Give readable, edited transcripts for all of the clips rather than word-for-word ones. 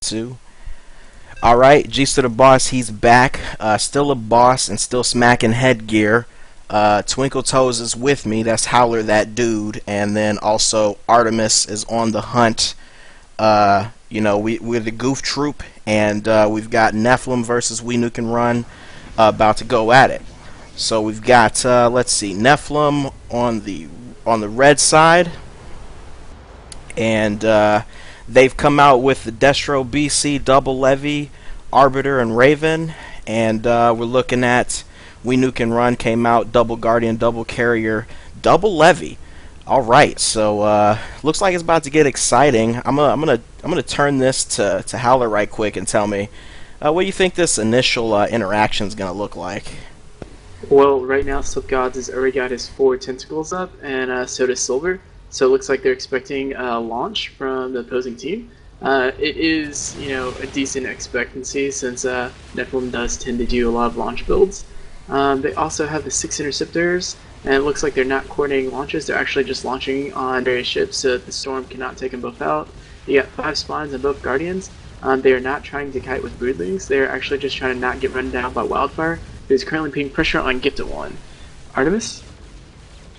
2. Alright, G's to the boss, he's back. Still a boss and still smacking headgear. Twinkle Toes is with me, that's Howler, that dude. And then also Artemis is on the hunt. We're the Goof Troop, and we've got Nephilim versus We Nuke and Run about to go at it. So we've got, let's see, Nephilim on the red side. And they've come out with the Destro BC, Double Levy, Arbiter, and Raven. And we're looking at We Nuke and Run came out, Double Guardian, Double Carrier, Double Levy. All right, so looks like it's about to get exciting. I'm gonna turn this to Howler right quick and tell me what do you think this initial interaction is gonna look like. Well, right now Silk Gods has already got his 4 tentacles up, and so does Silver. So it looks like they're expecting a launch from the opposing team. It is, a decent expectancy since Nephilim does tend to do a lot of launch builds. They also have the 6 interceptors, and it looks like they're not coordinating launches. They're actually just launching on various ships so that the storm cannot take them both out. You got 5 spawns and both guardians. They are not trying to kite with broodlings. They're actually just trying to not get run down by wildfire, who's currently putting pressure on Gifted One. Artemis?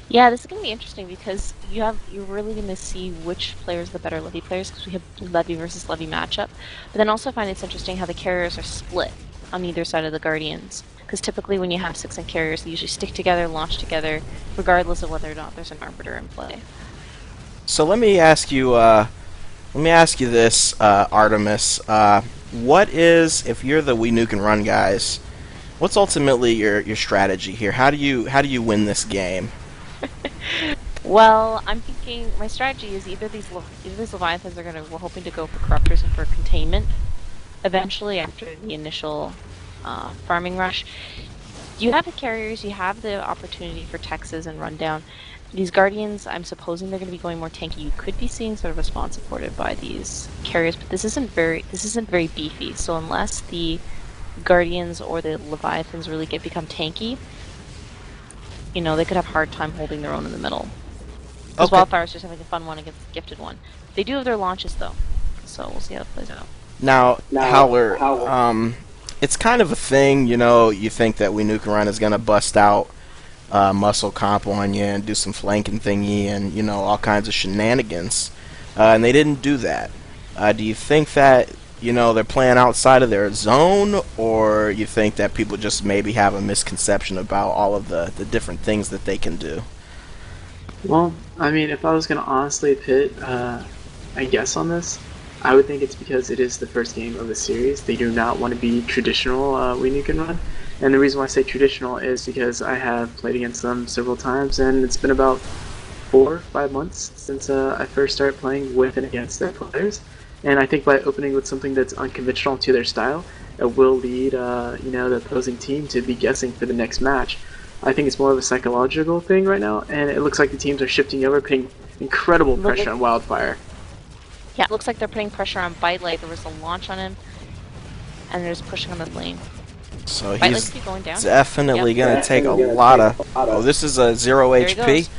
Yeah, this is going to be interesting because you're really going to see which players are the better Levy players, because we have Levy versus Levy matchup. But then also find it's interesting how the carriers are split on either side of the Guardians. Because typically when you have 6 and carriers, they usually stick together, launch together, regardless of whether or not there's an Arbiter in play. So let me ask you this, Artemis. What is, if you're the We Nuke and Run guys, what's ultimately your strategy here? How do you win this game? Well, I'm thinking my strategy is either these Leviathans we're hoping to go for Corruptors and for containment eventually after the initial farming rush. You have the carriers, you have the opportunity for Texas and rundown. These Guardians, I'm supposing they're going to be going more tanky. You could be seeing sort of a spawn supported by these carriers, but this isn't very beefy. So unless the Guardians or the Leviathans really become tanky, they could have a hard time holding their own in the middle. Because Wildfire's just having a fun one against the Gifted One. They do have their launches though, so we'll see how it plays out. Now Howler, it's kind of a thing, you think that We Nuke and Run is going to bust out muscle comp on you and do some flanking thingy and, all kinds of shenanigans. And they didn't do that. Do you think that, they're playing outside of their zone, or you think that people just maybe have a misconception about all of the different things that they can do? Well, I mean, if I was going to honestly pit I guess on this, I would think it's because it is the first game of the series. They do not want to be traditional We Nuke and Run. And the reason why I say traditional is because I have played against them several times, and it's been about 4 or 5 months since I first started playing with and against their players. And I think by opening with something that's unconventional to their style, it will lead the opposing team to be guessing for the next match. I think it's more of a psychological thing right now, and it looks like the teams are shifting over, putting incredible pressure on Wildfire. Yeah, it looks like they're putting pressure on Bite Light. There was a launch on him, and they're just pushing on the lane. So Bite he's going down. definitely going to take a lot of... Oh, this is a 0 HP?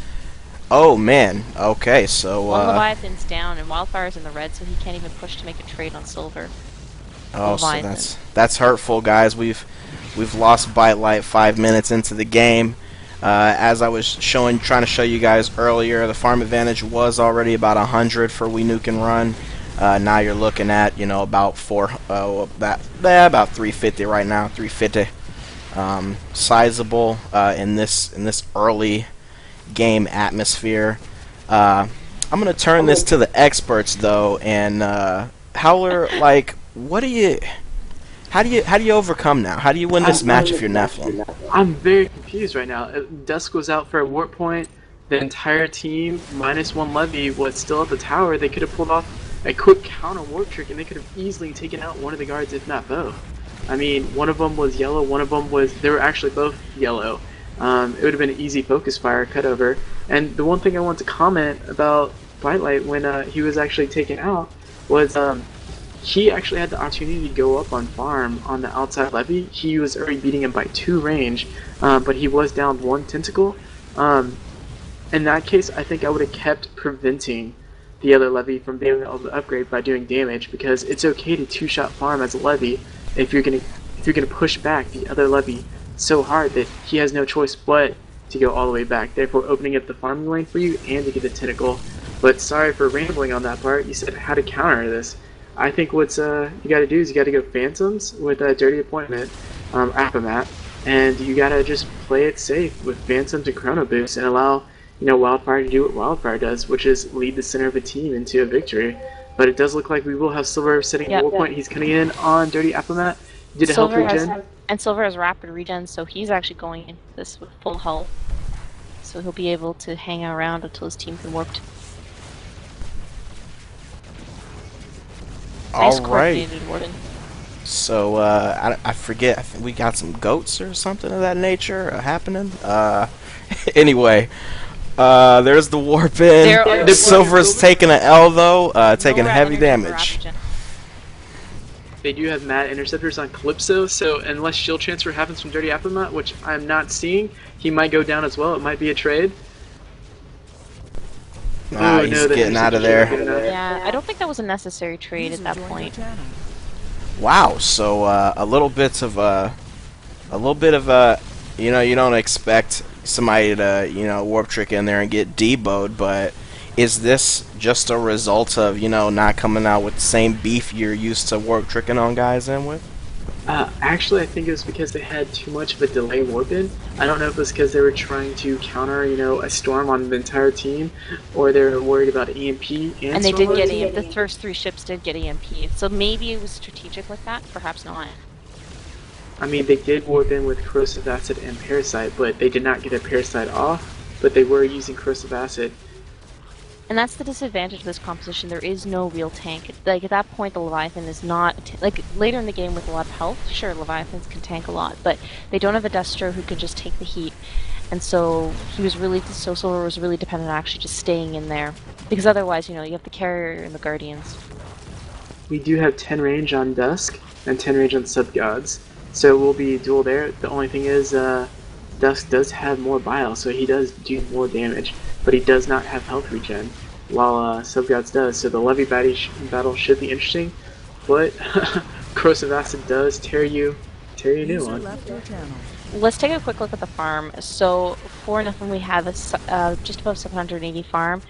Oh, man. Okay, so... One Leviathan's down, and Wildfire's in the red, so he can't even push to make a trade on Silver. Oh, so that's hurtful, guys. We've lost Bite Light 5 minutes into the game. As I was trying to show you guys earlier, the farm advantage was already about 100 for We Nuke and Run. Now you're looking at about 350 right now, 350. Sizable in this early game atmosphere. I'm gonna turn this to the experts though, and Howler, how do you overcome now? How do you win this match if you're Nephilim? I'm very confused right now. Dusk was out for a warp point. The entire team, minus 1 Levy, was still at the tower. They could have pulled off a quick counter warp trick, and they could have easily taken out one of the guards, if not both. I mean, one of them was yellow, one of them was... They were actually both yellow. It would have been an easy focus fire cutover. And the one thing I want to comment about Twilight when he was actually taken out was he actually had the opportunity to go up on farm on the outside levy. He was already beating him by 2 range, but he was down 1 tentacle. In that case, I think I would have kept preventing the other levy from being able to upgrade by doing damage, because it's okay to two-shot farm as a levy if you're gonna push back the other levy so hard that he has no choice but to go all the way back, therefore opening up the farming lane for you and to get the tentacle. But sorry for rambling on that part. You said how to counter this. I think what's you got to do is you got to go Phantoms with a Dirty Appointment, Appomat, and you got to just play it safe with Phantoms and Chrono Boost and allow Wildfire to do what Wildfire does, which is lead the center of a team into a victory. But it does look like we will have Silver setting a war point. He's coming in on Dirty Appomat. Did a health regen. And Silver has rapid regen, so he's actually going into this with full health. So he'll be able to hang around until his team can warp. Nice coordinated warden. So I forget. I think we got some goats or something of that nature happening. Anyway, there's the warp in. Silver's taking an L though, taking heavy damage. They do have mad interceptors on Calypso, so unless shield transfer happens from Dirty Appomat, which I'm not seeing, he might go down as well. It might be a trade. Nah, he's getting out of there. Yeah, I don't think that was a necessary trade at that point. Wow, so a little bit of you know, you don't expect somebody to warp trick in there and get deboed, but is this just a result of not coming out with the same beef you're used to warp tricking on guys in with? Actually, I think it was because they had too much of a delay warp in. I don't know if it was because they were trying to counter, a storm on the entire team, or they were worried about EMP and they did get EMP. The first 3 ships did get EMP, so maybe it was strategic like that. Perhaps not. I mean, they did warp in with Corrosive Acid and Parasite, but they did not get a Parasite off. But they were using Corrosive Acid. And that's the disadvantage of this composition. There is no real tank. Like, at that point, the Leviathan is not... like, later in the game with a lot of health, sure, Leviathans can tank a lot, but they don't have a Destro who can just take the heat. And so, Silver was really dependent on actually just staying in there. Because otherwise, you have the Carrier and the Guardians. We do have 10 range on Dusk, and 10 range on Sub-Gods. So we'll be dual there. The only thing is, Dusk does have more bile, so he does do more damage. But he does not have health regen, while Sub-Gods does, so the Levy battle should be interesting, but Corrosive Acid does tear you a new one. Let's take a quick look at the farm. So for Nephilim we have just above 780 farm,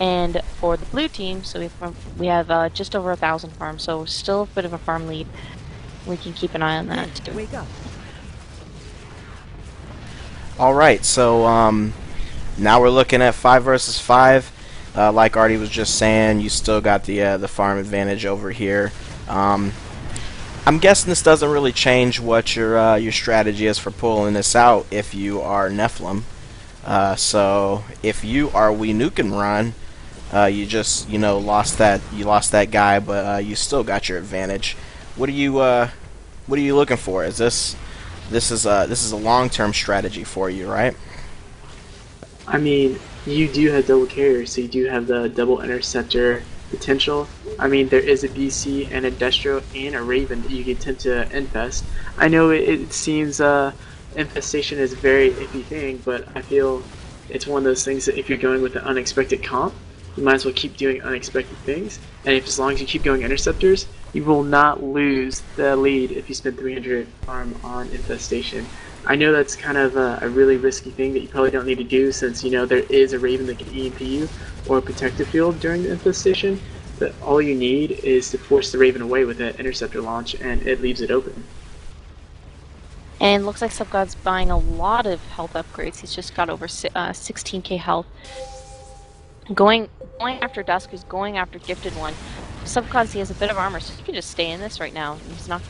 and for the blue team, so we have just over 1,000 farm, so still a bit of a farm lead. We can keep an eye on that too. Alright, so now we're looking at 5 versus 5. Like Artie was just saying, you still got the farm advantage over here. I'm guessing this doesn't really change what your strategy is for pulling this out if you are Nephilim. So if you are We Nuke and Run, you just lost that guy, but you still got your advantage. What are you looking for? Is this is a long-term strategy for you, right? I mean, you do have double carriers, so you do have the double interceptor potential. I mean, there is a BC and a Destro and a Raven that you can attempt to infest. I know it seems infestation is a very iffy thing, but I feel it's one of those things that if you're going with an unexpected comp, you might as well keep doing unexpected things. And as long as you keep going interceptors, you will not lose the lead if you spend 300 farm on infestation. I know that's kind of a really risky thing that you probably don't need to do, since there is a Raven that can EMP you or a protective field during the infestation, but all you need is to force the Raven away with an interceptor launch and it leaves it open. And looks like Sub-God's buying a lot of health upgrades. He's just got over 16k health. Going after Dusk, who's going after Gifted One. Sub-Gods, he has a bit of armor, so he can just stay in this right now. He's not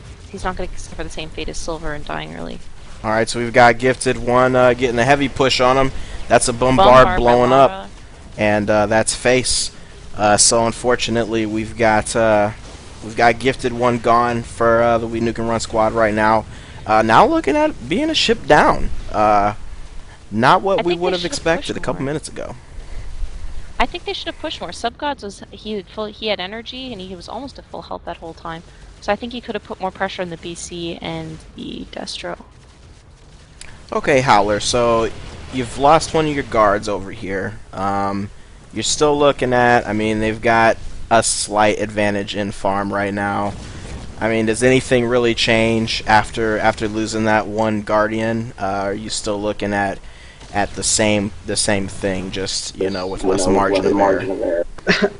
going to suffer the same fate as Silver and dying early. Alright, so we've got Gifted One getting a heavy push on him. That's a Bombard blowing up. And that's Face. So unfortunately we've got Gifted One gone for the We Nuke and Run squad right now. Now looking at being a ship down. Not what we would have expected a couple minutes ago. I think they should have pushed more. Sub-Gods was he had energy and he was almost at full health that whole time. So I think he could have put more pressure on the BC and the Destro. Okay, Howler, so you've lost one of your guards over here. you're still looking at, I mean, they've got a slight advantage in farm right now. I mean, does anything really change after losing that one Guardian? Are you still looking at the same thing, just with less margin of error?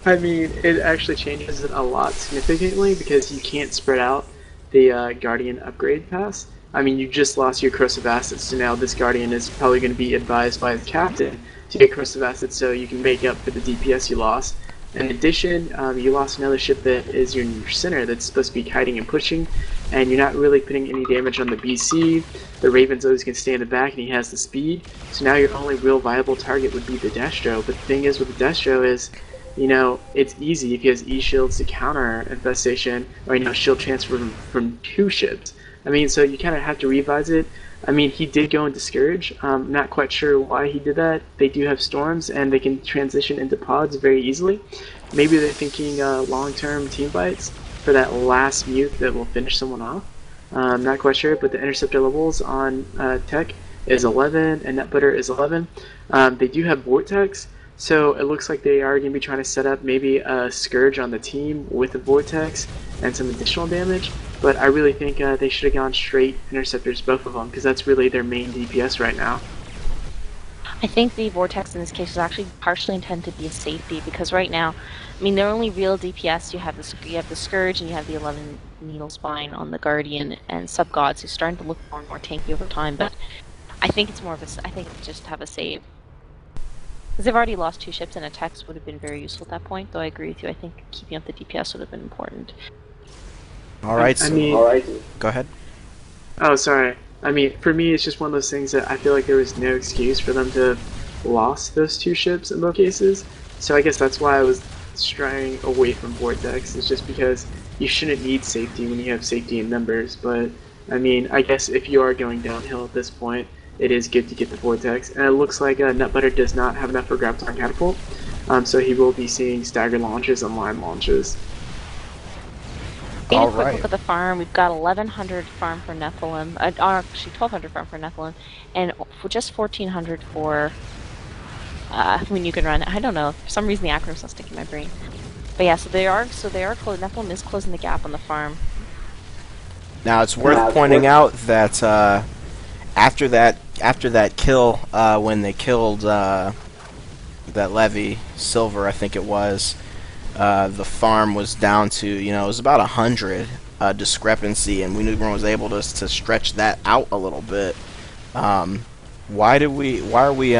I mean, it actually changes it a lot significantly because you can't spread out the Guardian upgrade pass. I mean, you just lost your corrosive assets, so now this Guardian is probably going to be advised by the captain to get corrosive assets so you can make up for the DPS you lost. In addition, you lost another ship that is your center that's supposed to be kiting and pushing, and you're not really putting any damage on the BC. The Raven's always going to stay in the back, and he has the speed. So now your only real viable target would be the Destro. But the thing is with the Destro is, it's easy if he has E-shields to counter infestation, or shield transfer from 2 ships. I mean, so you kind of have to revise it. I mean, he did go into Scourge. Not quite sure why he did that. They do have Storms, and they can transition into pods very easily. Maybe they're thinking long-term team fights for that last mute that will finish someone off. Not quite sure, but the Interceptor levels on Tech is 11, and Netbutter is 11. They do have Vortex, so it looks like they are going to be trying to set up maybe a Scourge on the team with a Vortex and some additional damage. But I really think they should have gone straight Interceptors, both of them, because that's really their main DPS right now. I think the Vortex in this case is actually partially intended to be a safety, because right now, I mean, their only real DPS, you have the Scourge and you have the 11 Needle Spine on the Guardian and Sub-Gods, who's starting to look more and more tanky over time, but I think it's more of a, I think it's just to have a save. Because they've already lost 2 ships, and a Tex would have been very useful at that point, though I agree with you, I think keeping up the DPS would have been important. Alright, so go ahead. Oh, sorry. I mean, for me, it's just one of those things that I feel like there was no excuse for them to have lost those 2 ships in both cases. So I guess that's why I was straying away from Vortex. It's just because you shouldn't need safety when you have safety in numbers. But, I mean, I guess if you are going downhill at this point, it is good to get the Vortex. And it looks like Nutbutter does not have enough for Graviton Catapult. So he will be seeing staggered launches and line launches. Taking a quick look at the farm, we've got 1,100 farm for Nephilim, actually 1,200 farm for Nephilim, and for just 1,400 for when you can run. I don't know, for some reason the acronym's not sticking in my brain. But yeah, so they are Nephilim is closing the gap on the farm. Now it's worth pointing out that after that kill, when they killed that Levy, Silver I think it was, the farm was down to, it was about 100 discrepancy, and Nuke was able to stretch that out a little bit. Why are we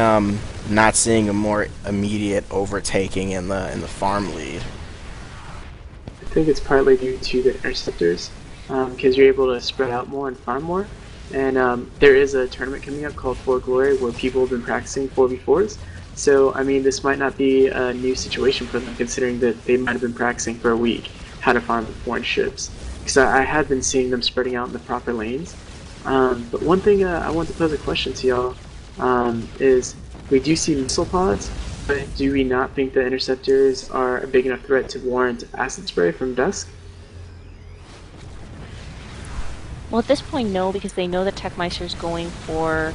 not seeing a more immediate overtaking in the farm lead? I think it's partly due to the Interceptors, because you're able to spread out more and farm more. And there is a tournament coming up called For Glory where people have been practicing 4v4s. So, I mean, this might not be a new situation for them, considering that they might have been practicing for a week how to farm the foreign ships. Because I had been seeing them spreading out in the proper lanes. But one thing I want to pose a question to y'all is, we do see missile pods, but do we not think the Interceptors are a big enough threat to warrant acid spray from Dusk? Well, at this point, no, because they know that Techmeister's going for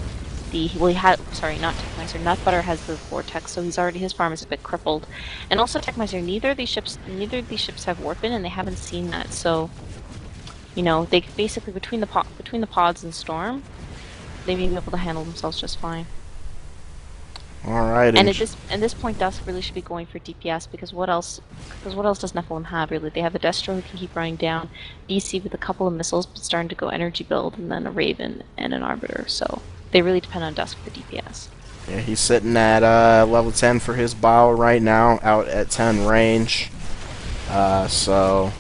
the, well, he had, sorry, not Techmeister, Nutbutter has the Vortex, so his farm is a bit crippled. And also Techmeister, neither of these ships have Warpin, and they haven't seen that, so, they basically, between the pods and Storm, they may be able to handle themselves just fine. Alright. And at this point, Dusk really should be going for DPS, because what else does Nephilim have, really? They have a Destro who can keep running down, BC with a couple of missiles, but starting to go energy build, and then a Raven and an Arbiter, so they really depend on Dusk for the DPS. Yeah, he's sitting at level 10 for his bow right now, out at 10 range. So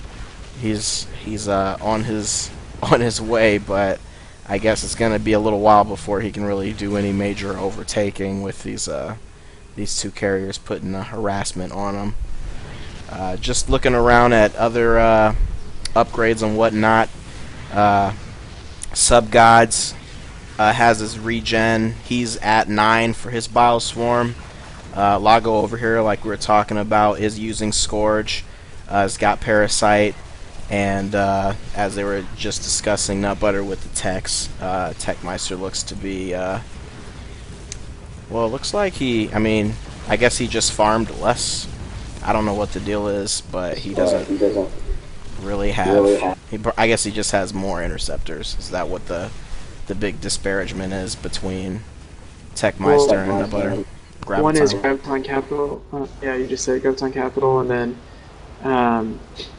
he's on his way, but I guess it's going to be a little while before he can really do any major overtaking with these 2 carriers putting harassment on him. Just looking around at other upgrades and whatnot, Sub-Gods has his regen. He's at 9 for his Bioswarm. Lago over here, like we were talking about, is using Scourge. He's got Parasite. And as they were just discussing Nutbutter with the Techs, Techmeister looks to be, well, it looks like I guess he just farmed less. I don't know what the deal is, but he doesn't really have. I guess he just has more interceptors. Is that what the big disparagement is between Techmeister and the other? One is Graviton Capital. Yeah, you just said Graviton Capital, and then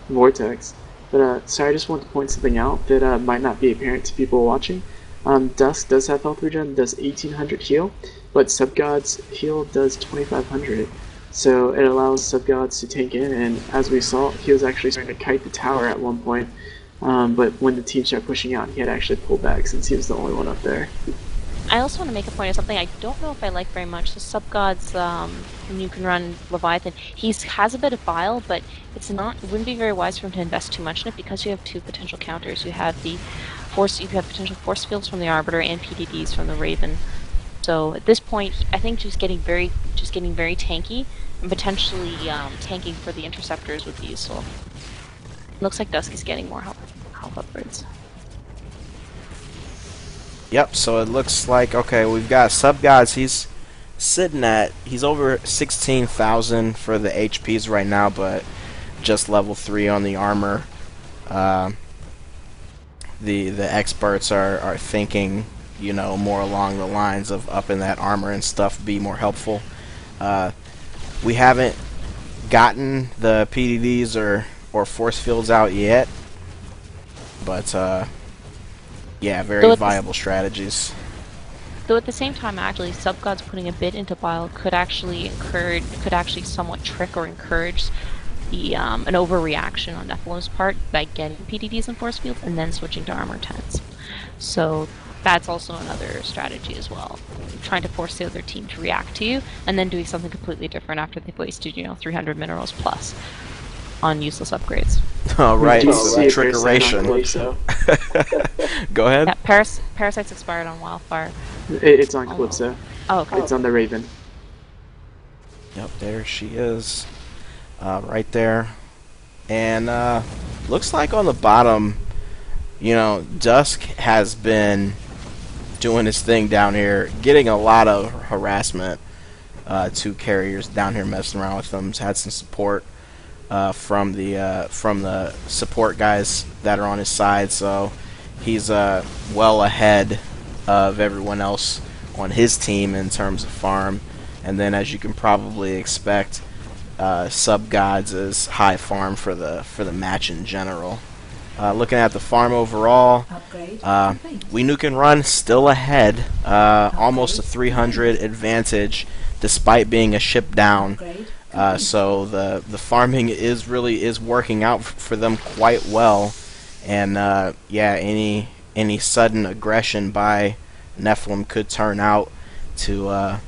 Vortex. But sorry, I just want to point something out that might not be apparent to people watching. Dusk does have health regen, does 1800 heal, but Subgod's heal does 2500. So it allows Subgods to tank in, and as we saw, he was actually starting to kite the tower at one point. But when the team started pushing out, he had actually pulled back since he was the only one up there. I also want to make a point of something I don't know if I like very much. The Subgod's you can run Leviathan. He has a bit of bile, but it wouldn't be very wise for him to invest too much in it because you have two potential counters. You have potential force fields from the Arbiter and PDDs from the Raven. So at this point, I think just getting very tanky and potentially tanking for the interceptors would be useful. Looks like Dusky's getting more health upgrades. Yep, so it looks like, okay, we've got Subgods. He's over 16,000 for the HPs right now, but just level 3 on the armor. The experts are thinking, you know, more along the lines of upping that armor and stuff, be more helpful. We haven't gotten the PDDs or force fields out yet, but yeah, very viable strategies. Though at the same time, actually, Subgod's putting a bit into bile could actually somewhat trick or encourage the an overreaction on Nephilim's part by getting PDDs and force fields and then switching to armor 10s. So that's also another strategy as well. Trying to force the other team to react to you and then doing something completely different after they've wasted, 300 minerals plus on useless upgrades. Oh, right, so trickeration. Go ahead. Yeah, Parasite's expired on Wildfire. It's on Calypso. Oh, okay. It's on the Raven. Yep, there she is. Right there. And looks like on the bottom, Dusk has been doing his thing down here, getting a lot of harassment. Two carriers down here messing around with them. He's had some support from the support guys that are on his side, so he's well ahead of everyone else on his team in terms of farm. And then, as you can probably expect, Subgods is high farm for the match in general. Looking at the farm overall, we Nuke and Run still ahead, almost a 300 advantage despite being a ship down. So the farming is working out for them quite well, and yeah, any sudden aggression by Nephilim could turn out to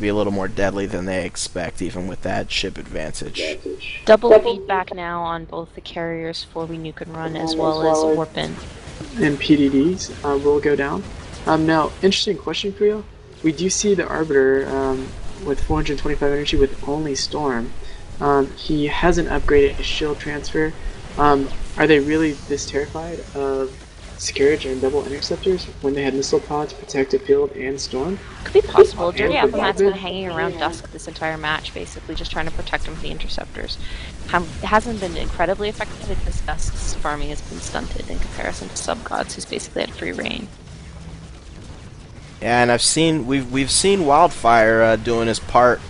be a little more deadly than they expect, even with that ship advantage. Double feedback now on both the carriers for We Nuke and Run as well as Warpin. And PDDs will go down. Now, interesting question for you. We do see the Arbiter with 425 energy with only Storm. He hasn't upgraded his shield transfer. Are they really this terrified of Scourge and double interceptors when they had missile pods, protected field, and Storm? Could be possible. Dirty Appomat's been hanging around Dusk this entire match, basically just trying to protect him from the interceptors. It hasn't been incredibly effective because Dusk's farming has been stunted in comparison to Subgods, who's basically had free reign. Yeah, and we've seen Wildfire doing his part,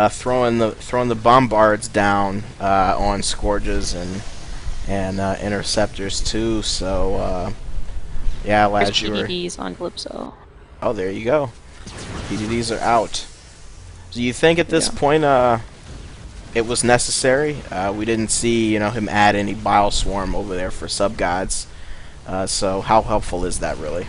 throwing the bombards down on Scourges and interceptors too. So yeah, There's PDDs on Calypso. Oh, there you go. PDDs are out. Do you think at this point it was necessary? We didn't see him add any Bile Swarm over there for Subgods. So how helpful is that really?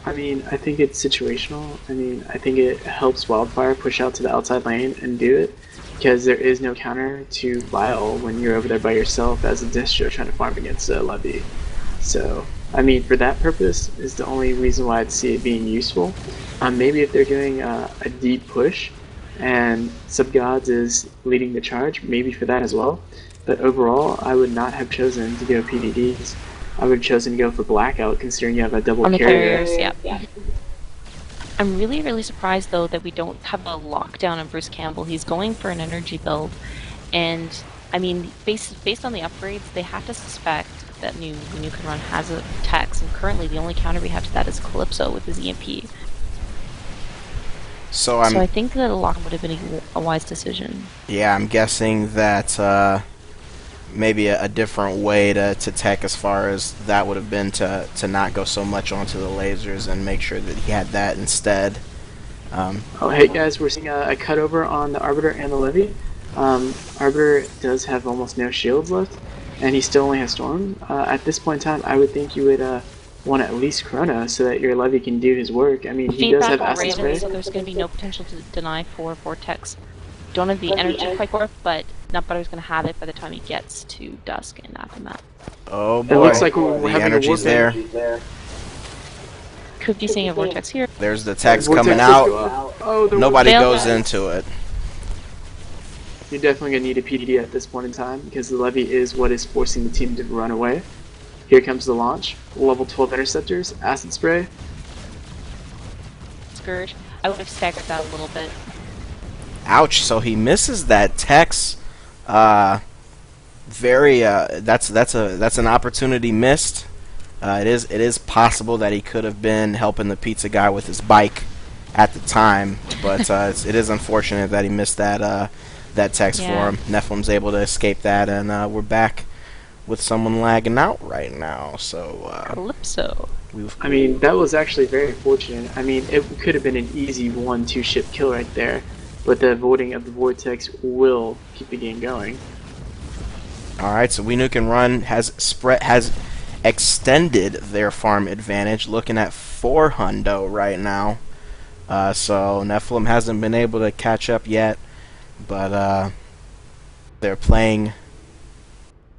I mean, I think it's situational. I mean, I think it helps Wildfire push out to the outside lane and do it, because there is no counter to Bile when you're over there by yourself as a distro trying to farm against a Levy. So, I mean, for that purpose is the only reason why I'd see it being useful. Maybe if they're doing a deep push and Subgods is leading the charge, maybe for that as well. But overall, I would not have chosen to go PDDs. I would have chosen to go for Blackout, considering you have a double on the carrier. carriers, yeah. I'm really, really surprised though that we don't have a lockdown on Bruce Campbell. He's going for an energy build, and I mean, based on the upgrades, they have to suspect that new Nuke Run has a Tex, and currently the only counter we have to that is Calypso with his EMP. So I think that a lock would have been a wise decision. Yeah, I'm guessing that maybe a different way to tech as far as that would have been to not go so much onto the lasers and make sure that he had that instead. Oh, hey guys, we're seeing a cutover on the Arbiter and the Levy. Arbiter does have almost no shields left, and he still only has Storm. At this point in time, I would think you would want at least Chrono so that your Levy can do his work. I mean, he does have Acid Spray. So there's going to be no potential to deny for Vortex. Don't have the energy quite for it, but Nutbutter's going to have it by the time he gets to Dusk and Aftermath. Oh boy, it looks like we're the having energy's there. Could be seeing a Vortex here. There's the text coming out. Oh, nobody goes into it. You're definitely going to need a PDD at this point in time because the Levy is what is forcing the team to run away. Here comes the launch. Level 12 interceptors, Acid Spray. Scourge. I would have staggered that a little bit. Ouch! So he misses that Tex. Very. That's an opportunity missed. It is possible that he could have been helping the pizza guy with his bike at the time, but it is unfortunate that he missed that Tex for him. Nephilim's able to escape that, and we're back with someone lagging out right now. So Calypso. I mean, that was actually very fortunate. I mean, it could have been an easy 1-2 ship kill right there, but the avoiding of the Vortex will keep the game going. All right, so We Nuke and Run has extended their farm advantage, looking at 4 hundo right now. So Nephilim hasn't been able to catch up yet, but they're playing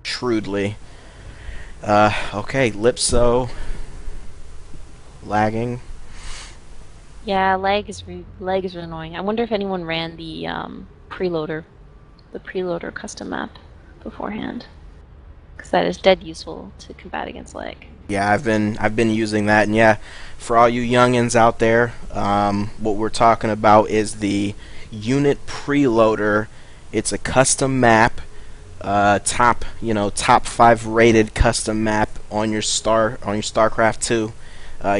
shrewdly. Okay, Lipso lagging. Yeah, lag is really annoying. I wonder if anyone ran the preloader custom map beforehand, because that is dead useful to combat against lag. Yeah, I've been using that, and yeah, for all you youngins out there, what we're talking about is the unit preloader. It's a custom map, top 5 rated custom map on your StarCraft 2.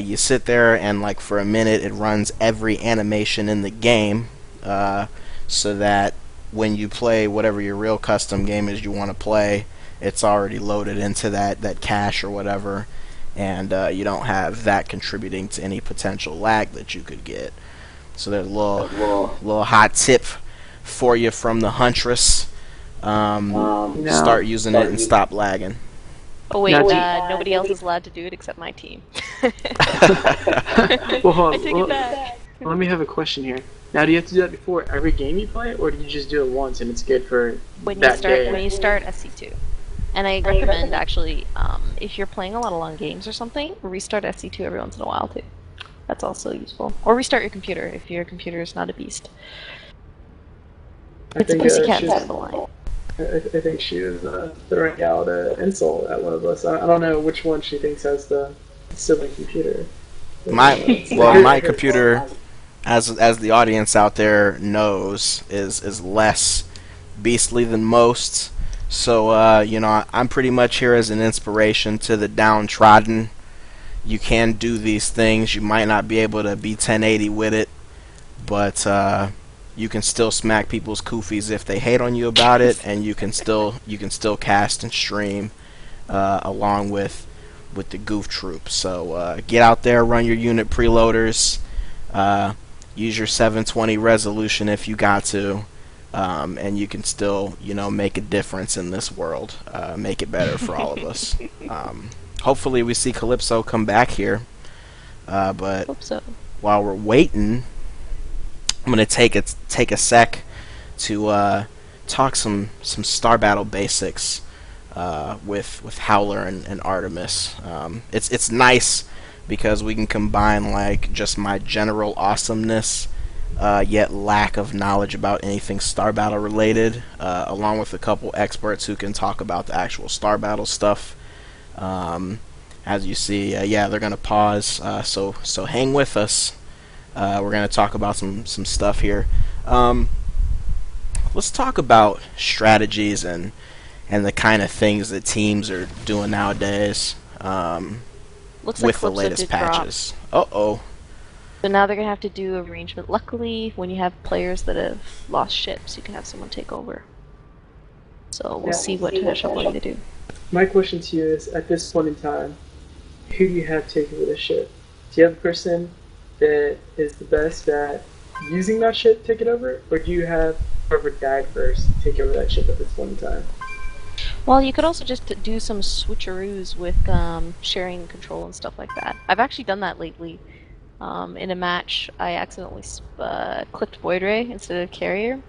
You sit there and like for a minute it runs every animation in the game, so that when you play whatever your real custom game is you want to play, it's already loaded into that cache or whatever, and you don't have that contributing to any potential lag that you could get. So there's a little hot tip for you from the Huntress. Start using it and stop lagging. Oh wait, nobody else is allowed to do it except my team. Well, hold on. I take it back. Let me have a question here. Now, do you have to do that before every game you play, or do you just do it once and it's good for when that day? When you start SC2. And I recommend, actually, if you're playing a lot of long games or something, restart SC2 every once in a while, too. That's also useful. Or restart your computer, if your computer is not a beast. It's a pussycat side of the line. I think she was throwing out an insult at one of us. I don't know which one she thinks has the silly computer. My computer, as the audience out there knows, is less beastly than most. So I'm pretty much here as an inspiration to the downtrodden. You can do these things. You might not be able to be 1080 with it, but you can still smack people's koofies if they hate on you about it, and you can still cast and stream along with the goof troops. So get out there, run your unit preloaders, use your 720 resolution if you got to, and you can still make a difference in this world, make it better for all of us. Hopefully we see Calypso come back here, but Hope so. While we're waiting, I'm gonna take a sec to talk some Star Battle basics with Howler and Artemis. It's nice because we can combine like just my general awesomeness, yet lack of knowledge about anything Star Battle related, along with a couple experts who can talk about the actual Star Battle stuff. As you see, yeah, they're gonna pause. So hang with us. We're going to talk about some stuff here. Um, let's talk about strategies and the kind of things that teams are doing nowadays Looks like with the Calypso latest did drop. patches. Uh-oh. So now they're gonna have to do arrangement. Luckily, when you have players that have lost ships, you can have someone take over. So we'll see what traditional going to do. My question to you is, at this point in time, who do you have take over the ship? Do you have a person that is the best at using that ship take it over, or do you have whoever died first take over that ship at this point in time? Well, you could also just do some switcheroos with sharing control and stuff like that. I've actually done that lately. In a match, I accidentally clicked Void Ray instead of Carrier,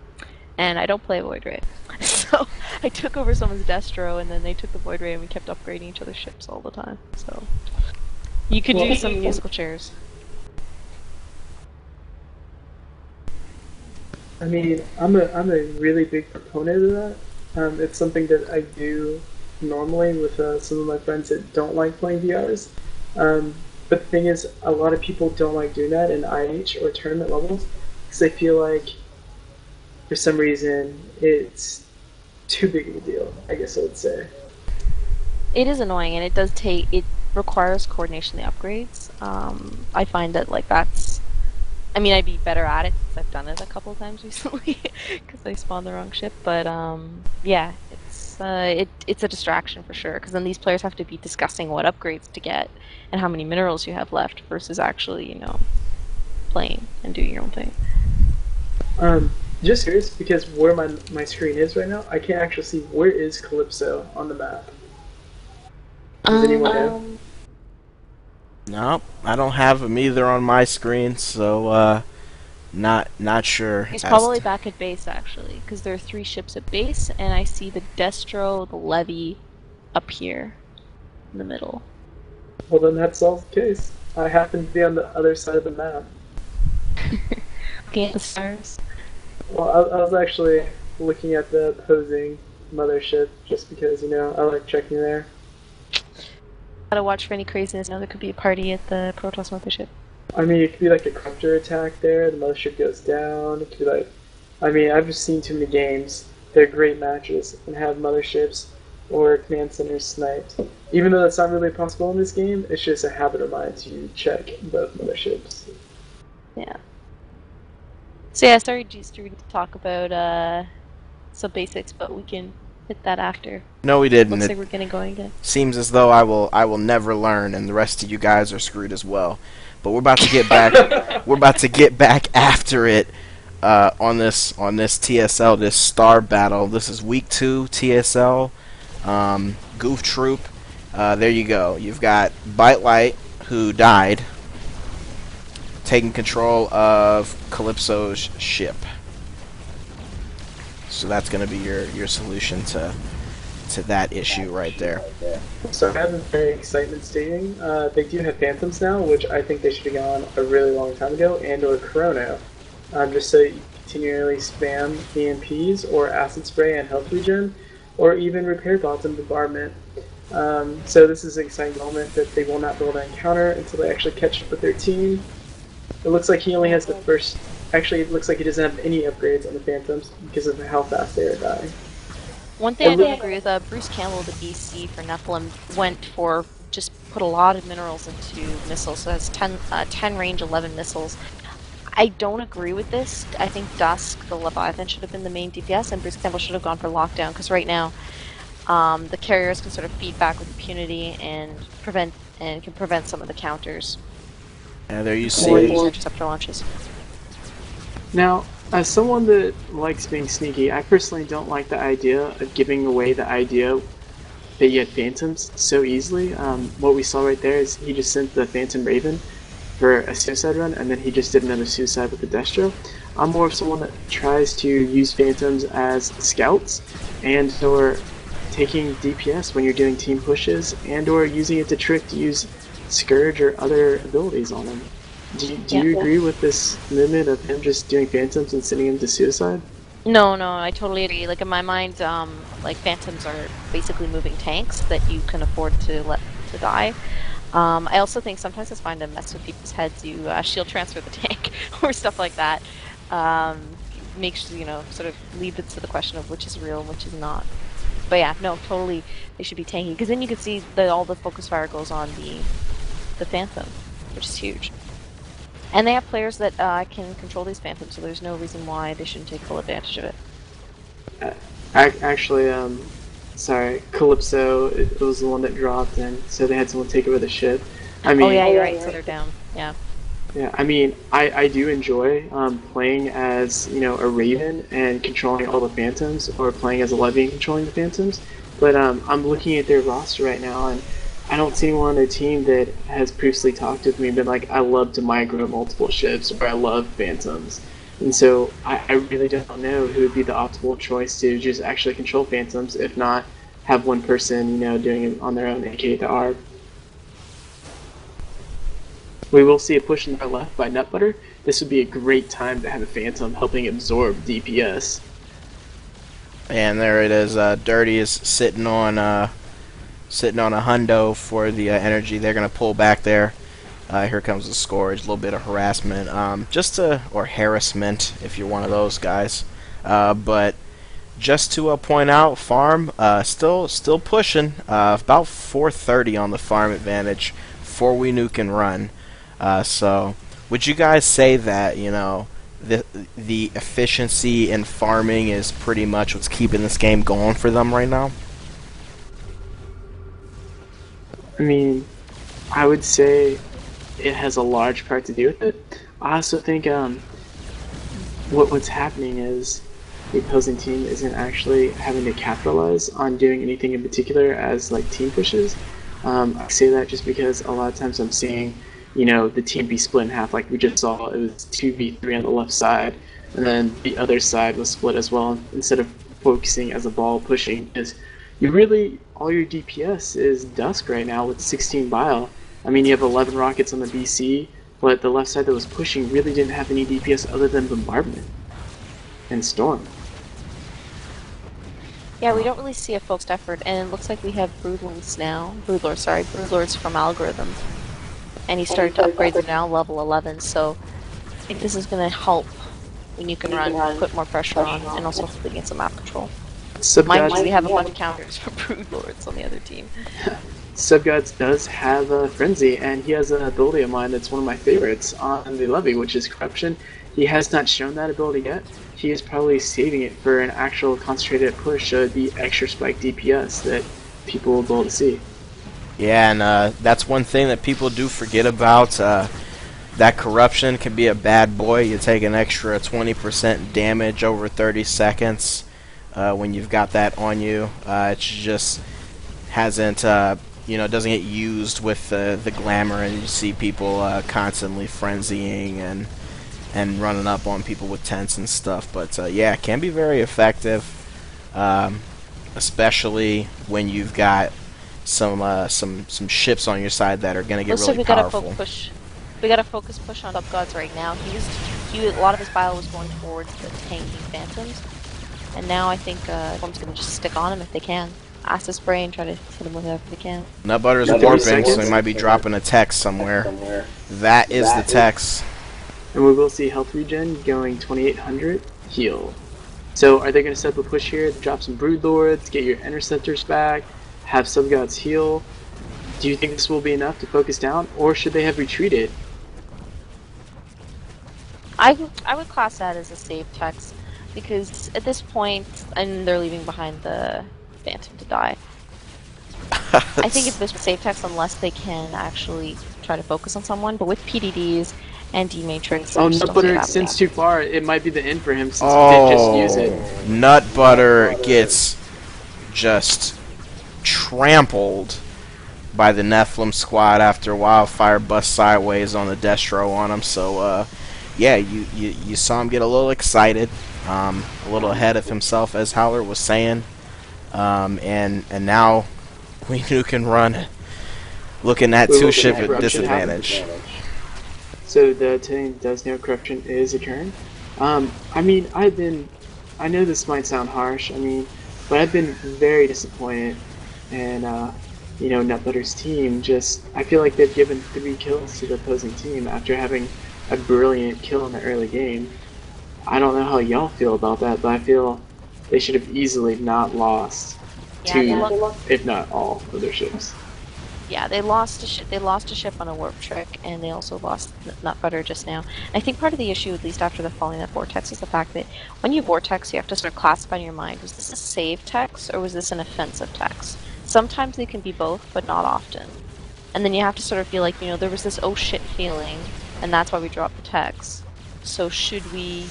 and I don't play Void Ray. So I took over someone's Destro, and then they took the Void Ray, and we kept upgrading each other's ships all the time. So you could do some musical chairs. I mean, I'm a really big proponent of that. It's something that I do normally with some of my friends that don't like playing VRs. But the thing is, a lot of people don't like doing that in IH or tournament levels because they feel like, for some reason, it's too big of a deal, I guess I would say. It is annoying, and it requires coordination of the upgrades. I find that I mean, I'd be better at it because I've done it a couple of times recently because I spawned the wrong ship. But yeah, it's a distraction for sure because then these players have to be discussing what upgrades to get and how many minerals you have left versus actually, playing and doing your own thing. Just curious, because where my screen is right now, I can't actually see where is Calypso on the map. Does anyone know? Nope, I don't have him either on my screen, so not sure. He's probably back at base actually, because there are 3 ships at base, and I see the Destro, the Levy, up here in the middle. Well, then that solves the case. I happen to be on the other side of the map. Looking at the stars. Well, I was actually looking at the opposing mothership just because, I like checking there. Gotta watch for any craziness. There could be a party at the Protoss mothership. I mean, it could be like a corruptor attack there, the mothership goes down. It could be like, I mean, I've just seen too many games. They're great matches and have motherships or command centers sniped. Even though that's not really possible in this game, it's just a habit of mine to check both motherships. Yeah. So yeah, sorry to talk about some basics, but we can hit that after. No, we didn't. Looks like we're getting going again. Seems as though I will never learn, and the rest of you guys are screwed as well. But we're about to get back. We're about to get back after it on this TSL, this star battle. This is week 2 TSL. Goof Troop. There you go. You've got Bite Light, who died, taking control of Calypso's ship. So that's going to be your solution to that issue right there. So I have a very excitement stating. They do have Phantoms now, which I think they should have gone a really long time ago, and or Chrono. Just so you continually spam EMPs or Acid Spray and Health Regen, or even Repair Bots and Bombardment. So this is an exciting moment that they will not be able to encounter until they actually catch up with their team. It looks like he only has the first... Actually, it looks like he doesn't have any upgrades on the Phantoms because of how fast they are dying. One thing I don't agree with, Bruce Campbell, the BC for Nephilim, put a lot of minerals into missiles, so it has 10 range, 11 missiles. I don't agree with this. I think Dusk, the Leviathan, should have been the main DPS, and Bruce Campbell should have gone for lockdown, because right now the carriers can sort of feed back with impunity and can prevent some of the counters. Yeah, there you see. Interceptor launches. Now, as someone that likes being sneaky, I personally don't like the idea of giving away the idea that you had Phantoms so easily. What we saw right there is he just sent the Phantom Raven for a suicide run, and then he just did another suicide with the Destro. I'm more of someone that tries to use Phantoms as scouts, and or taking DPS when you're doing team pushes, and or using it to trick to use Scourge or other abilities on him. Do you agree with this movement of him just doing Phantoms and sending him to suicide? No, I totally agree. Like in my mind, Phantoms are basically moving tanks that you can afford to let to die. I also think sometimes it's fine to mess with people's heads. You shield transfer the tank or stuff like that. Make sure, sort of leave it to the question of which is real and which is not. But yeah, no, totally, they should be tanking because then you can see that all the focus fire goes on the Phantom, which is huge. And they have players that can control these Phantoms, so there's no reason why they shouldn't take full advantage of it. Actually, sorry, Calypso it was the one that dropped, and so they had someone take over the ship. I mean, oh yeah, you're right. So they're down. Yeah. Yeah, I mean, I do enjoy playing as, a Raven and controlling all the Phantoms, or playing as a Levy and controlling the Phantoms, but I'm looking at their roster right now, and I don't see anyone on their team that has previously talked with me and been like, I love to micro multiple ships, or I love Phantoms. And so I really don't know who would be the optimal choice to just actually control Phantoms, if not have one person, doing it on their own, aka the ARB. We will see a push in our left by Nutbutter. This would be a great time to have a Phantom helping absorb DPS. And there it is. Dirty is sitting on a hundo for the energy. They're gonna pull back there. Here comes the Scourge. A little bit of harassment, or harassment if you're one of those guys. But just to point out, farm still pushing. About 430 on the farm advantage for We Nuke and Run. So, would you guys say that the efficiency in farming is pretty much what's keeping this game going for them right now? I mean, I would say it has a large part to do with it. I also think what's happening is the opposing team isn't actually having to capitalize on doing anything in particular as like team pushes. I say that just because a lot of times I'm seeing the team be split in half, like we just saw. It was 2v3 on the left side, and then the other side was split as well, instead of focusing as a ball pushing, because all your DPS is Dusk right now with 16 bile. I mean, you have 11 rockets on the BC, but the left side that was pushing really didn't have any DPS other than Bombardment and Storm. Yeah, we don't really see a focused effort, and it looks like we have Broodlords now. Broodlords from Algorithm. And he started to upgrade them now, level 11, so I think this is going to help when you can run, put more pressure on, and also hopefully get some map control. Mind you, we have a bunch of counters for Broodlords on the other team. Subgods does have a Frenzy, and he has an ability of mine that's one of my favorites on the Levy, which is Corruption. He has not shown that ability yet. He is probably saving it for an actual concentrated push, the extra spike DPS that people will be able to see. Yeah, and that's one thing that people do forget about. That Corruption can be a bad boy. You take an extra 20% damage over 30 seconds when you've got that on you. It just hasn't, doesn't get used with the glamour, and you see people constantly frenzying and running up on people with tents and stuff. But yeah, it can be very effective, especially when you've got some ships on your side that are going to get really powerful. We got a focus push on Subgods right now. A lot of his bile was going towards the tanking Phantoms, and now I think everyone's going to just stick on him if they can. Acid spray and try to hit him with whatever they can. Nutbutter's warping, so he might be dropping a text somewhere. That is the text. And we will see health regen going 2800 heal. So are they going to set up a push here to drop some Broodlords, get your interceptors back, have Subgods heal? Do you think this will be enough to focus down, or should they have retreated? I would class that as a save text, because at this point, and they're leaving behind the Phantom to die. I think it's this save text unless they can actually try to focus on someone, but with PDDs and D-Matrix... Oh, Nutbutter extends too far. It might be the end for him since he did just use it. Nutbutter gets just trampled by the Nephilim squad after Wildfire busts sideways on the Destro on him. So, yeah, you saw him get a little excited, a little ahead of himself, as Howler was saying, and now We Nuke and Run looking at two ship at disadvantage. So the team does know Corruption is a turn. I mean, I know this might sound harsh, but I've been very disappointed in Nutbutter's team, I feel like they've given 3 kills to the opposing team after having a brilliant kill in the early game. I don't know how y'all feel about that, but I feel they should have easily not lost if not all, of their ships. Yeah, they lost a ship. They lost a ship on a warp trick, and they also lost Nutbutter just now. And I think part of the issue, at least after the falling that vortex, is the fact that when you vortex, you have to sort of classify in your mind: was this a save text or was this an offensive text? Sometimes they can be both, but not often. And then you have to sort of feel like, there was this oh shit feeling, and that's why we dropped the text. So should we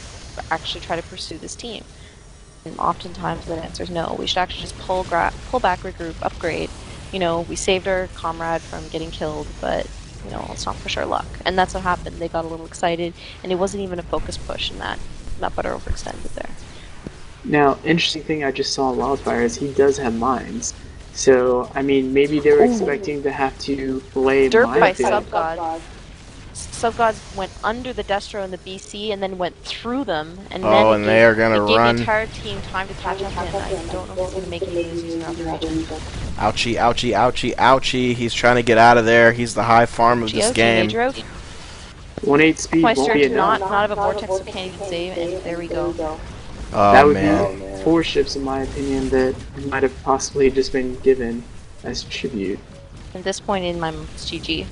actually try to pursue this team? And oftentimes the answer is no. We should actually just pull back, regroup, upgrade. We saved our comrade from getting killed, but, let's not push our luck. And that's what happened. They got a little excited, and it wasn't even a focus push, and that Nutbutter overextended there. Now, interesting thing I just saw in Wildfire is he does have mines. So, I mean, maybe they were expecting to have to lay Dirt by minefield. Subgods. Subgods went under the Destro and the BC and then went through them, and and they are gonna gave run. the entire team time to catch up, and I don't know if he's gonna make any moves using observation. Ouchie, ouchie, ouchie, ouchie. He's trying to get out of there. He's the high farm of this game. 1-8 speed won't be enough. Not have a vortex, so can't even save, and there we go. Oh, that would man. be 4 ships, in my opinion, that might have possibly just been given as tribute. At this point in my GG,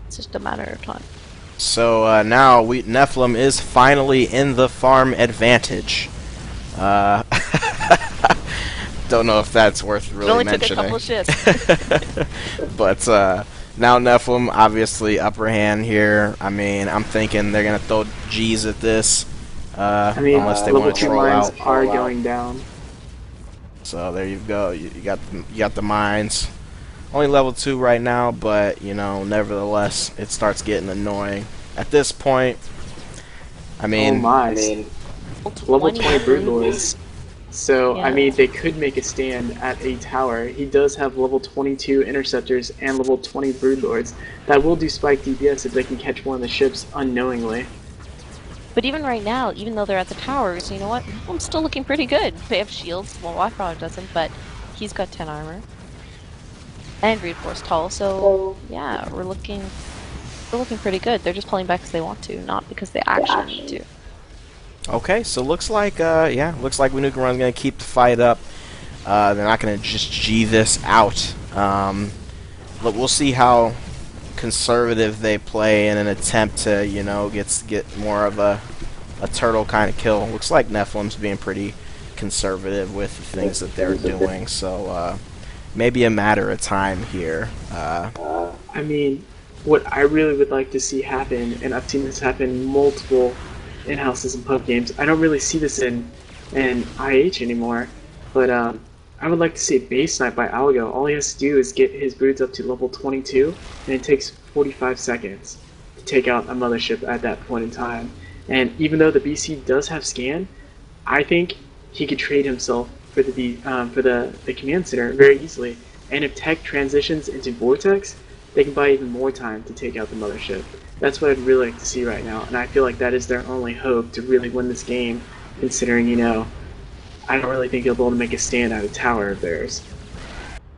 it's just a matter of time. So now Nephilim is finally in the farm advantage. Don't know if that's worth really mentioning. It only took a couple shifts. But now Nephilim obviously upper hand here. I mean, I'm thinking they're gonna throw G's at this. Unless they want to troll out. Are going down. So there you go. You got the mines. Only level 2 right now, but nevertheless, it starts getting annoying. At this point, level 20 Broodlords. So, yeah. I mean, they could make a stand at a tower. He does have level 22 Interceptors and level 20 Broodlords. That will do spike DPS if they can catch one of the ships unknowingly. But even right now, even though they're at the towers, you know what? I'm still looking pretty good. They have shields. Well, Wildfire doesn't, but he's got 10 armor. And reinforced hull, so yeah, we're looking pretty good. They're just pulling back because they want to, not because they actually need to. Okay, so looks like Nuke Run's gonna keep the fight up. They're not gonna just G this out. But we'll see how conservative they play in an attempt to get more of a turtle kind of kill. Looks like Nephilim's being pretty conservative with the things that they're doing. So. Maybe a matter of time here. I mean, what I really would like to see happen, and I've seen this happen multiple in-houses and pub games. I don't really see this in IH anymore, but I would like to see a base snipe by Algo. All he has to do is get his broods up to level 22, and it takes 45 seconds to take out a mothership at that point in time. And even though the BC does have scan, I think he could trade himself for the command center very easily, and if tech transitions into vortex, they can buy even more time to take out the mothership. That's what I'd really like to see right now, and I feel like that is their only hope to really win this game, considering I don't really think they'll be able to make a stand out of tower of theirs.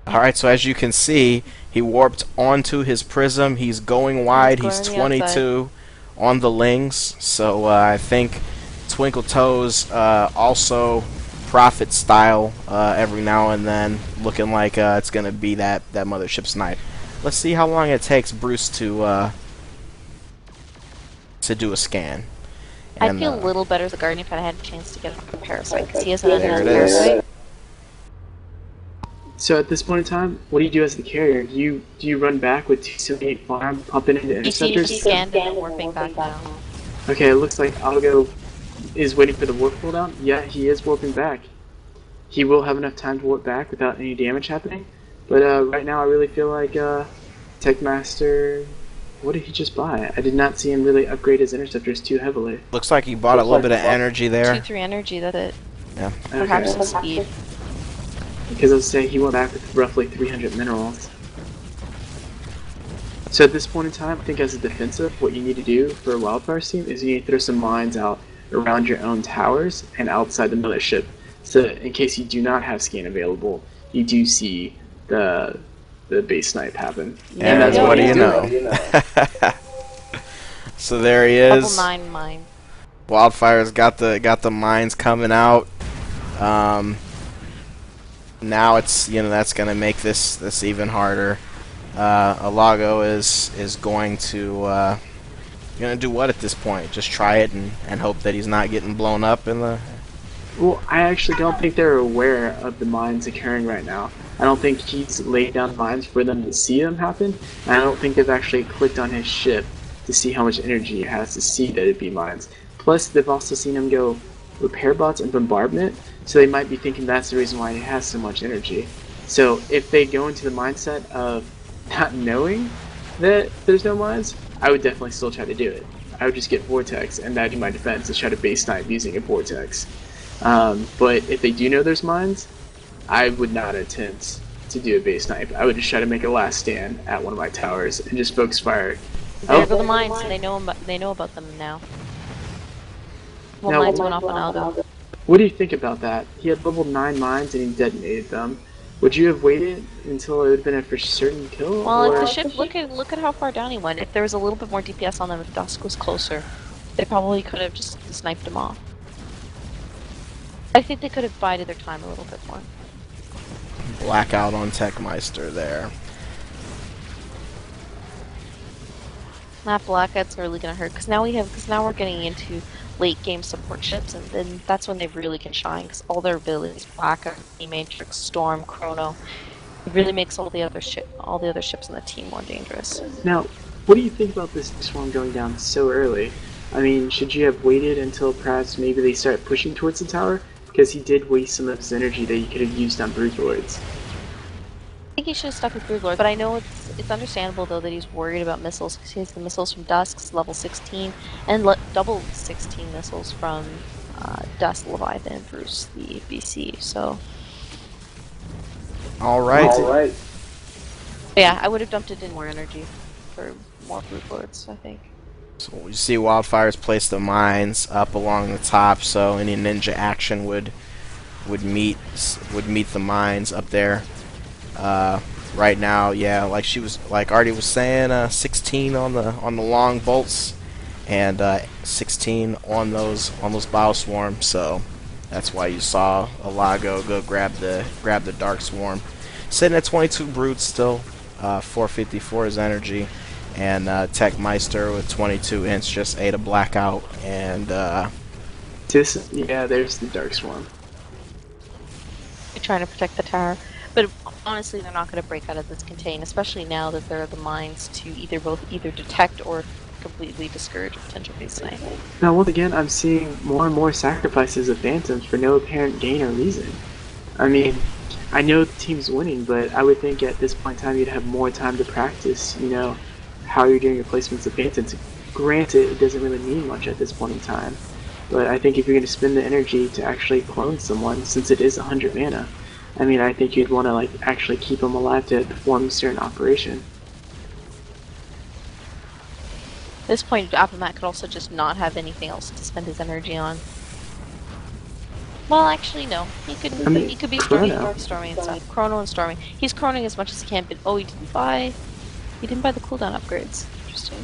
Alright, so as you can see, he warped onto his prism. He's going wide. He's 22 on the Lings, so I think Twinkle Toes also Prophet style every now and then, looking like it's gonna be that mothership snipe. Let's see how long it takes Bruce to do a scan. I'd feel a little better as a Guardian if I had a chance to get a Parasite, because he has an Parasite. So at this point in time, what do you do as the carrier? Do you run back with 278 farm, pump it into interceptors? He scanned and warping back now. Okay, it looks like Algo is waiting for the warp cooldown. Yeah, he is warping back. He will have enough time to warp back without any damage happening. But right now I really feel like Techmaster... What did he just buy? I did not see him really upgrade his interceptors too heavily. Looks like he bought a little bit of energy there. 2-3 energy, that's it. Yeah. Perhaps some speed. Because I was saying he went back with roughly 300 minerals. So at this point in time, I think as a defensive, what you need to do for a Wildfire's team is you need to throw some mines out around your own towers and outside the mothership. So in case you do not have scan available, you do see the the base snipe happen. And that's what do he's you doing. know? So there he Level is. 9 mine. Wildfire's got the mines coming out. Now it's that's gonna make this even harder. Alago is going to gonna do what at this point? Just try it and hope that he's not getting blown up in the. Well, I actually don't think they're aware of the mines occurring right now. I don't think he's laid down mines for them to see them happen, and I don't think they've actually clicked on his ship to see how much energy it has to see that it be mines. Plus, they've also seen him go repair bots and bombardment, so they might be thinking that's the reason why he has so much energy. So if they go into the mindset of not knowing that there's no mines, I would definitely still try to do it. I would just get Vortex, and that'd be my defense, is try to base snipe using a Vortex. But if they do know there's mines, I would not attempt to do a base snipe. I would just try to make a last stand at one of my towers and just focus fire. There go the mines, and they know about them now. Well, mines went off on Algo. What do you think about that? He had level 9 mines and he detonated them. Would you have waited until it would have been a for certain kill? Well, if the ship, look at how far down he went. If there was a little bit more DPS on them, if Dusk was closer, they probably could have just sniped him off. I think they could have bided their time a little bit more. Blackout on Techmeister there. That blackout's really gonna hurt because now we're getting into late game support ships, and then that's when they really can shine because all their abilities, Blackout, Matrix, Storm, Chrono, it really makes all the other ships in the team more dangerous. Now, what do you think about this swarm going down so early? I mean, should you have waited until perhaps maybe they start pushing towards the tower? Because he did waste some of his energy that he could have used on Broodlords. I think he should have stuck with Broodlord, but I know it's understandable though that he's worried about missiles because he has the missiles from Dusk's level 16 and double 16 missiles from Dusk, Leviathan, and Bruce, the BC. So. All right. But yeah, I would have dumped it in more energy for more Broodlords, I think. So you see Wildfire's placed the mines up along the top, so any ninja action would meet the mines up there. Right now, yeah, like Artie was saying, 16 on the long bolts, and 16 on those Bioswarm. So that's why you saw Alago go grab the Dark Swarm, sitting at 22 brutes still, 454 his energy, and Techmeister with 22 inch just ate a blackout, and there's the Dark Swarm. They're trying to protect the tower. But honestly, they're not going to break out of this contain, especially now that there are the mines to either detect or completely discourage a potential base snipe. Now, once again, I'm seeing more and more sacrifices of Phantoms for no apparent gain or reason. I mean, I know the team's winning, but I would think at this point in time you'd have more time to practice, how you're doing your placements of Phantoms. Granted, it doesn't really mean much at this point in time, but I think if you're going to spend the energy to actually clone someone, since it is 100 mana, I mean, I think you'd want to actually keep them alive to perform a certain operation. At this point, Appomat could also just not have anything else to spend his energy on. Well, actually, no. He could be storming and stuff. Chrono and storming. He's chroning as much as he can, but he didn't buy the cooldown upgrades. Interesting.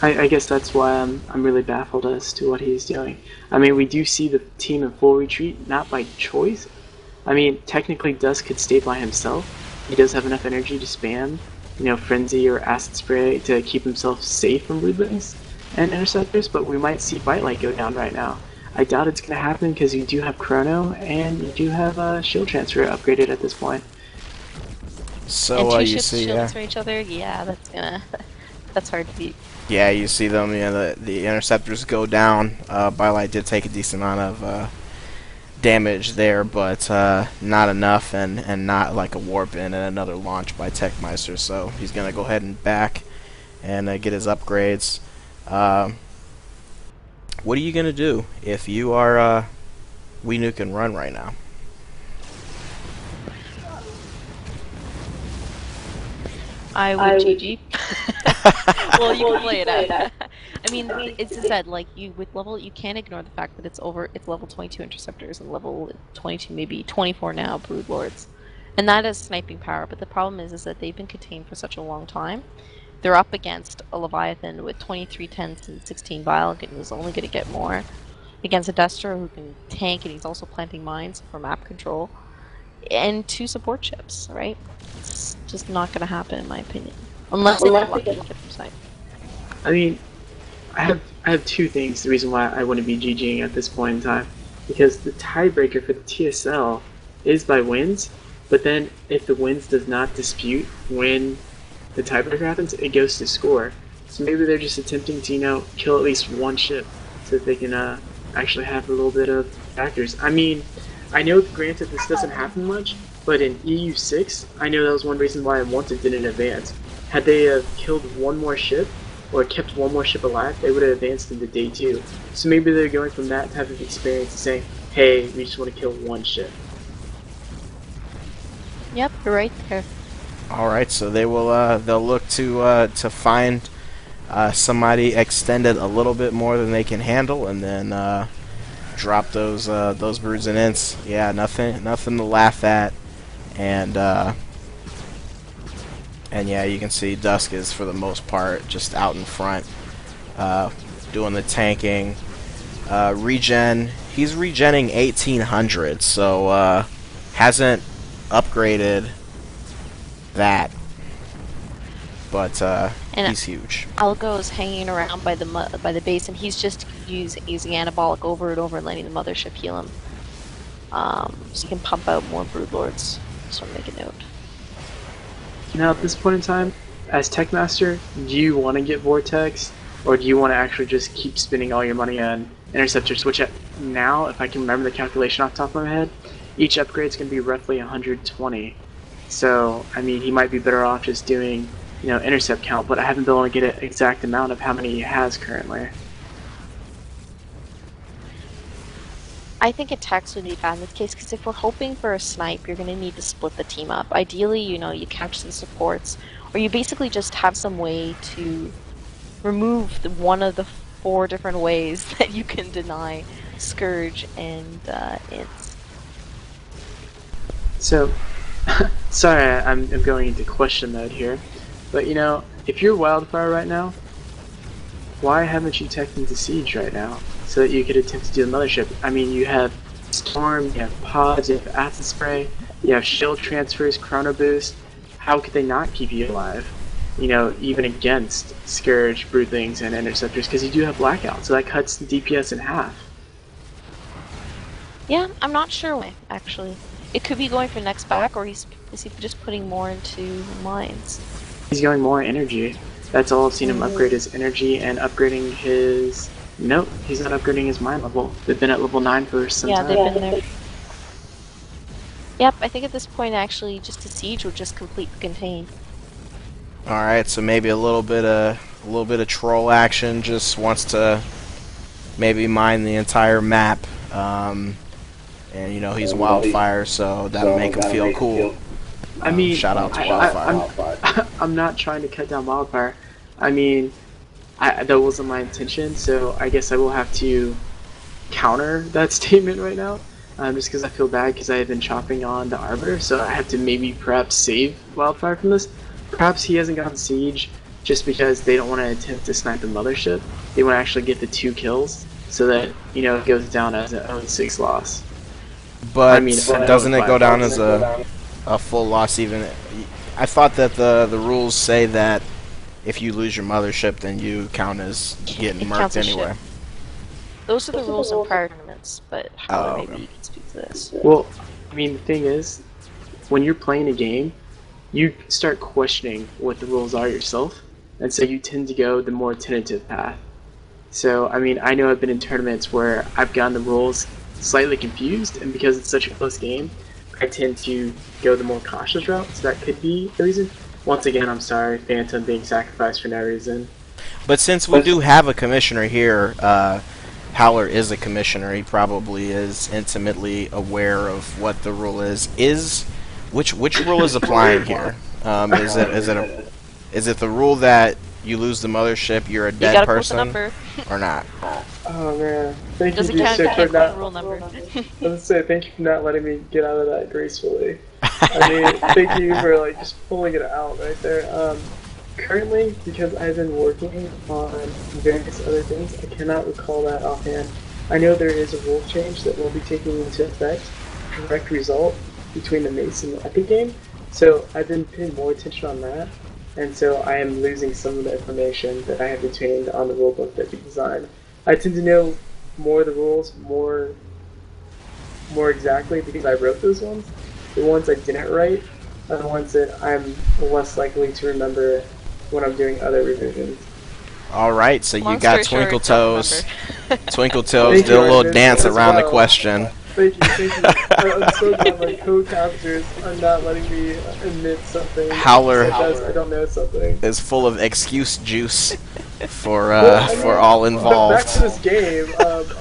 I guess that's why I'm really baffled as to what he's doing. I mean, we do see the team in full retreat, not by choice. I mean, technically Dusk could stay by himself. He does have enough energy to spam, Frenzy or Acid Spray to keep himself safe from Broodlings and Interceptors, but we might see Bite Light go down right now. I doubt it's going to happen because you do have Chrono and you do have Shield Transfer upgraded at this point. So and two you ships see, shield for each other, yeah, that's hard to beat. Yeah, you see them. The Interceptors go down. Bite Light did take a decent amount of damage there, but not enough, and not like a warp in and another launch by Techmeister. So he's gonna go ahead and back and get his upgrades. What are you gonna do if you are We Nuke and Run right now? I would GG. Well, you can play it out. I mean, it's just that you can't ignore the fact that it's level 22 Interceptors and level 22, maybe 24 now Broodlords. And that is sniping power, but the problem is that they've been contained for such a long time. They're up against a Leviathan with 23 tents and 16 Vile, and is only going to get more. Against a Destro who can tank, and he's also planting mines for map control. And 2 support ships, right? It's just not going to happen, in my opinion. Unless they get lucky with the side. I mean, I have 2 things. The reason why I wouldn't be GGing at this point in time, because the tiebreaker for the TSL is by wins. But then, if the wins does not dispute when the tiebreaker happens, it goes to score. So maybe they're just attempting to, kill at least 1 ship so that they can actually have a little bit of factors. I mean, I know, granted, this doesn't happen much, but in EU6, I know that was one reason why I wanted didn't advance. Had they killed 1 more ship, or kept 1 more ship alive, they would have advanced into day 2. So maybe they're going from that type of experience to saying, hey, we just want to kill 1 ship. Yep, you're right there. Alright, so they will they'll look to find somebody extended a little bit more than they can handle, and then drop those broods and ints. Yeah, nothing to laugh at. And yeah, you can see Dusk is for the most part just out in front, doing the tanking. Regen, he's regenning 1800, so hasn't upgraded that, but he's huge. Algo's hanging around by the base, and he's just using anabolic over and over and letting the mothership heal him, so he can pump out more broodlords. Just want to make a note. Now, at this point in time, as Tech Master, do you want to get Vortex, or do you want to actually just keep spending all your money on Interceptors, which now, if I can remember the calculation off the top of my head, each upgrade is going to be roughly 120. So, I mean, he might be better off just doing, intercept count, but I haven't been able to get an exact amount of how many he has currently. I think attacks would be bad in this case, because if we're hoping for a snipe, you're going to need to split the team up. Ideally, you catch the supports, or you basically just have some way to remove one of the 4 different ways that you can deny Scourge and Ints. So, sorry, I'm going into question mode here, but if you're Wildfire right now, why haven't you teched into Siege right now, so that you could attempt to do the mothership? I mean, you have Storm, you have Pods, you have Acid Spray, you have Shield Transfers, Chrono Boost. How could they not keep you alive? Even against Scourge, Broodlings, and Interceptors, because you do have Blackout, so that cuts the DPS in half. Yeah, I'm not sure why, actually. It could be going for next back, or is he just putting more into mines? He's going more energy. That's all I've seen him upgrade his energy and upgrading his... Nope, he's not upgrading his mine level. They've been at level 9 for some time. Yeah, they've been there. Yep, I think at this point actually just a siege would just complete the contain. Alright, so maybe a little bit of troll action, just wants to maybe mine the entire map. And he's Wildfire, so that'll make him feel cool. I mean, shout out to Wildfire. I'm not trying to cut down Wildfire. I mean, that wasn't my intention, so I guess I will have to counter that statement right now. Just because I feel bad because I have been chopping on the Arbiter, so I have to maybe perhaps save Wildfire from this. Perhaps he hasn't gotten Siege just because they don't want to attempt to snipe the mothership. They want to actually get the 2 kills so that, it goes down as an 0-6 loss. But I mean, doesn't it go down as a full loss even? I thought that the rules say that if you lose your mothership, then you count as getting marked anyway. Those are the rules in prior tournaments, but maybe you can speak to this. Well, I mean, the thing is, when you're playing a game, you start questioning what the rules are yourself, and so you tend to go the more tentative path. So, I mean, I know I've been in tournaments where I've gotten the rules slightly confused, and because it's such a close game, I tend to go the more cautious route, so that could be the reason. Once again, I'm sorry, Phantom being sacrificed for no reason. But since we do have a commissioner here, Howler is a commissioner, he probably is intimately aware of what the rule is. Which rule is applying here? Is it the rule that you lose the mothership, you're a dead person, or not? Oh man, thank you, Doesn't count for not. rule number. Let's say thank you for not letting me get out of that gracefully. I mean, thank you for like just pulling it out right there. Currently, because I've been working on various other things, I cannot recall that offhand. I know there is a rule change that will be taking into effect, direct result between the Mace and the Epic game. So I've been paying more attention on that, and so I am losing some of the information that I have retained on the rulebook that we designed. I tend to know more of the rules more exactly because I wrote those ones. The ones I didn't write are the ones that I'm less likely to remember when I'm doing other revisions. All right, so you Long got story Twinkle short, don't Toes. remember. Twinkle Toes Thank did a you, little Artemis, dance as around the well. question. Thank you, thank you. I'm so glad my co-captors are not letting me admit something. Howler Such as I don't know something. is full of excuse juice for Well, I mean, for all Back involved. to this game,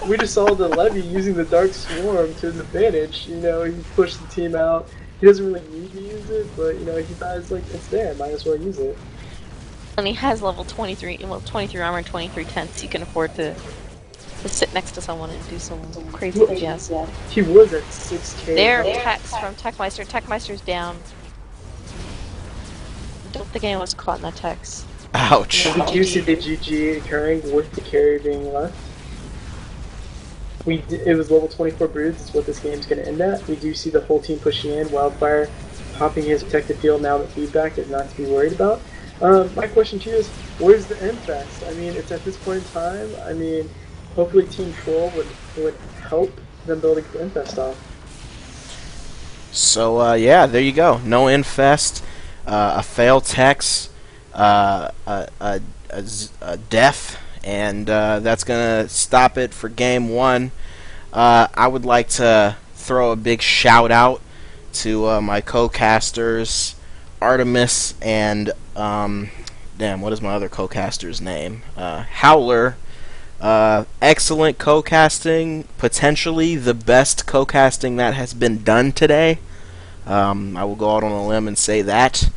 we just saw the Levy using the Dark Swarm to his advantage. You know, he pushed the team out. He doesn't really need to use it, but you know, he thought it's there, might as well use it. And he has level 23, well, 23 armor and 23 tenths. You can afford to sit next to someone and do some crazy Well, things. he was at 6K. There, Tex from Techmeister. Techmeister's down. I don't think anyone was caught in that Tex. Ouch. Did you see the GG occurring with the carry being left? It was level 24 Broods, is what this game's going to end at. We do see the whole team pushing in, Wildfire popping his protected field now that feedback is not to be worried about. My question to you is, where's the Infest? I mean, it's at this point in time, I mean, hopefully Team Troll would help them building the Infest off. So yeah, there you go. No infest, a failed Tex, a death, and that's gonna stop it for game one. I would like to throw a big shout out to my co-casters, Artemis and damn, what is my other co-caster's name? Howler. Excellent co-casting, potentially the best co-casting that has been done today. I will go out on a limb and say that.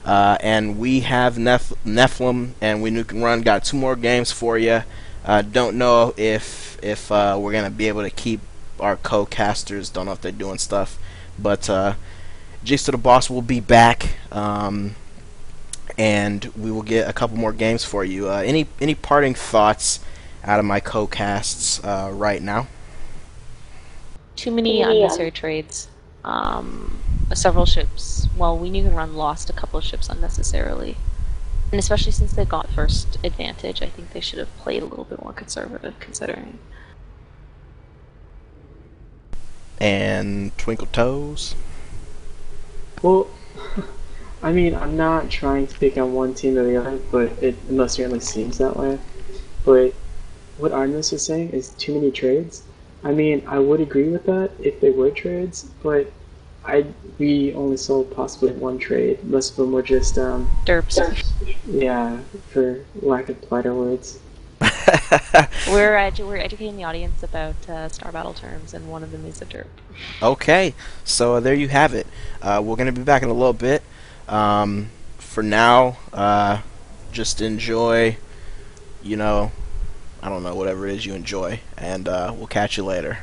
And we have Nephilim and We Nuke and Run got 2 more games for you. Don't know if we're gonna be able to keep our co-casters. Don't know if they're doing stuff, but Jace to the Boss will be back, and we will get a couple more games for you. Any parting thoughts out of my co-casts right now? Too many unnecessary trades. Several ships. Well, We Nuke and Run lost a couple of ships unnecessarily. And especially since they got first advantage, I think they should have played a little bit more conservative, considering. And Twinkle Toes? Well, I mean, I'm not trying to pick on one team or the other, but it most certainly seems that way. But what Artemis is saying is too many trades. I mean, I would agree with that if they were trades, but we only saw possibly one trade. Most of them were just Derps. yeah, for lack of politer words. We're educating the audience about Star Battle terms, and one of them is a derp. Okay, so there you have it. We're going to be back in a little bit. For now, just enjoy, I don't know, whatever it is you enjoy, and we'll catch you later.